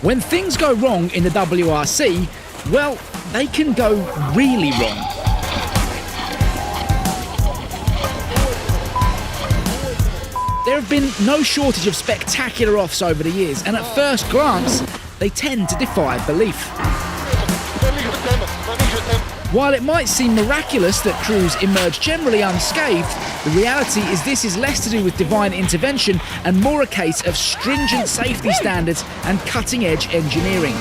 When things go wrong in the WRC, well, they can go really wrong. There have been no shortage of spectacular offs over the years, and at first glance, they tend to defy belief. While it might seem miraculous that crews emerge generally unscathed, the reality is this is less to do with divine intervention and more a case of stringent safety standards and cutting-edge engineering.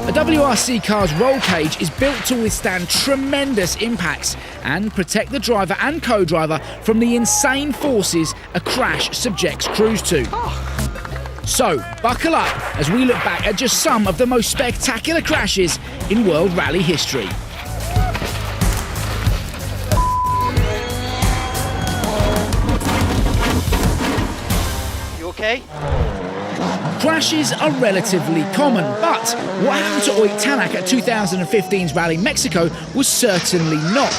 A WRC car's roll cage is built to withstand tremendous impacts and protect the driver and co-driver from the insane forces a crash subjects crews to. So, buckle up as we look back at just some of the most spectacular crashes in World Rally history. Okay. Crashes are relatively common, but what happened to Oyt Tanak at 2015's Rally Mexico was certainly not.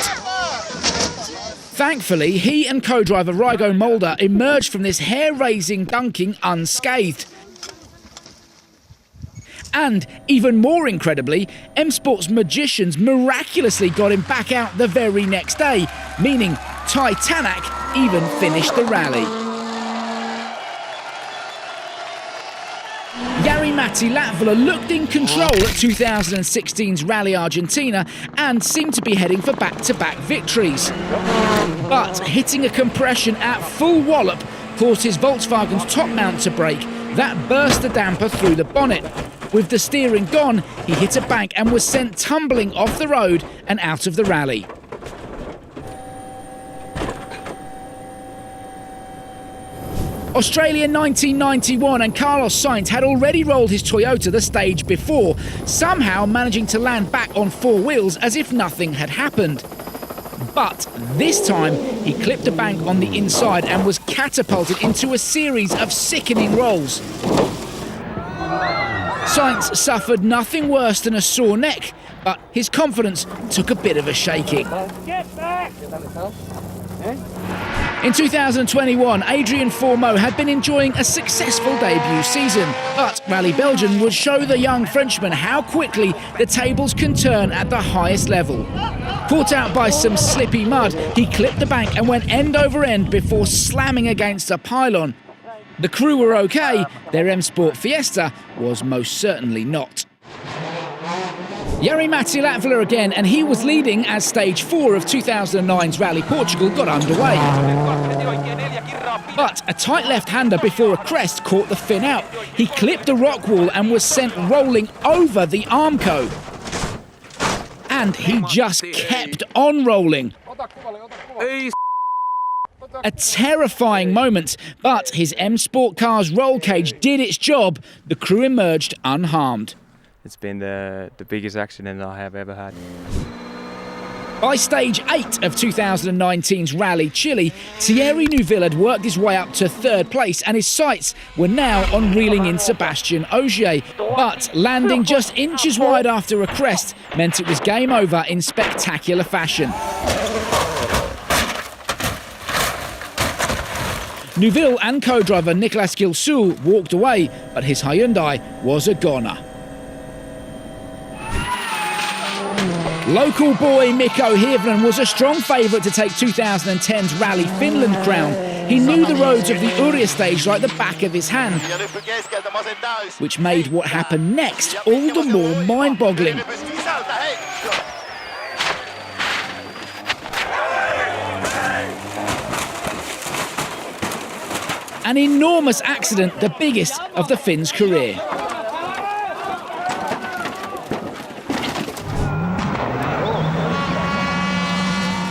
Thankfully, he and co-driver Rigo Mulder emerged from this hair-raising dunking unscathed. And, even more incredibly, M-Sport's magicians miraculously got him back out the very next day, meaning Tanak even finished the rally. Jari-Matti Latvala looked in control at 2016's Rally Argentina and seemed to be heading for back-to-back victories. But hitting a compression at full wallop caused his Volkswagen's top mount to break. That burst the damper through the bonnet. With the steering gone, he hit a bank and was sent tumbling off the road and out of the rally. Australia 1991, and Carlos Sainz had already rolled his Toyota the stage before, somehow managing to land back on four wheels as if nothing had happened. But this time, he clipped a bank on the inside and was catapulted into a series of sickening rolls. Sainz suffered nothing worse than a sore neck, but his confidence took a bit of a shaking. Get back! In 2021, Adrian Fourmeau had been enjoying a successful debut season, but Rally Belgium would show the young Frenchman how quickly the tables can turn at the highest level. Caught out by some slippy mud, he clipped the bank and went end over end before slamming against a pylon. The crew were okay, their M-Sport Fiesta was most certainly not. Jari-Matti Latvala again, and he was leading as stage 4 of 2009's Rally Portugal got underway. But a tight left-hander before a crest caught the fin out. He clipped the rock wall and was sent rolling over the Armco. And he just kept on rolling. A terrifying moment, but his M-Sport car's roll cage did its job. The crew emerged unharmed. It's been the biggest accident I have ever had. By stage 8 of 2019's Rally Chile, Thierry Neuville had worked his way up to third place and his sights were now on reeling in Sébastien Ogier. But landing just inches wide after a crest meant it was game over in spectacular fashion. Neuville and co-driver Nicolas Gilsoul walked away, but his Hyundai was a goner. Local boy Mikko Hirvonen was a strong favourite to take 2010's Rally Finland crown. He knew the roads of the Uria stage like the back of his hand, which made what happened next all the more mind-boggling. An enormous accident, the biggest of the Finn's career.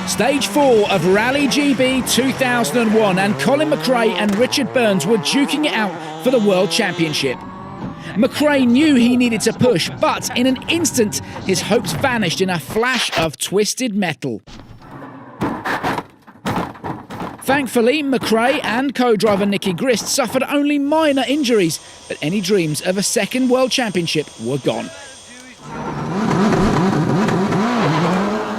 Stage 4 of Rally GB 2001, and Colin McRae and Richard Burns were duking it out for the World Championship. McRae knew he needed to push, but in an instant, his hopes vanished in a flash of twisted metal. Thankfully, McRae and co-driver Nicky Grist suffered only minor injuries, but any dreams of a second World Championship were gone.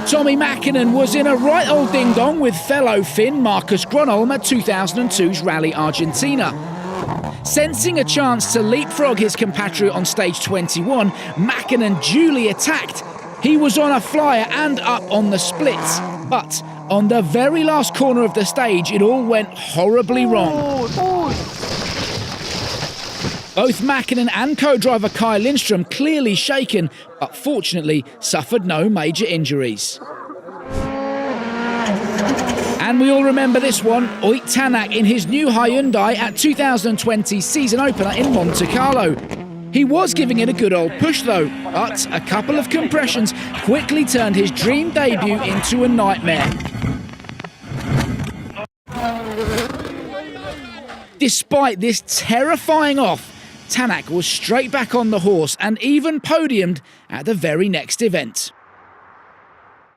Tommy Mäkinen was in a right old ding-dong with fellow Finn Marcus Gronholm at 2002's Rally Argentina. Sensing a chance to leapfrog his compatriot on stage 21, Mäkinen duly attacked. He was on a flyer and up on the splits, but on the very last corner of the stage, it all went horribly wrong. Both Mäkinen and co-driver Kai Lindström clearly shaken, but fortunately suffered no major injuries. And we all remember this one, Ott Tänak in his new Hyundai at 2020's season opener in Monte Carlo. He was giving it a good old push though, but a couple of compressions quickly turned his dream debut into a nightmare. Despite this terrifying off, Tänak was straight back on the horse and even podiumed at the very next event.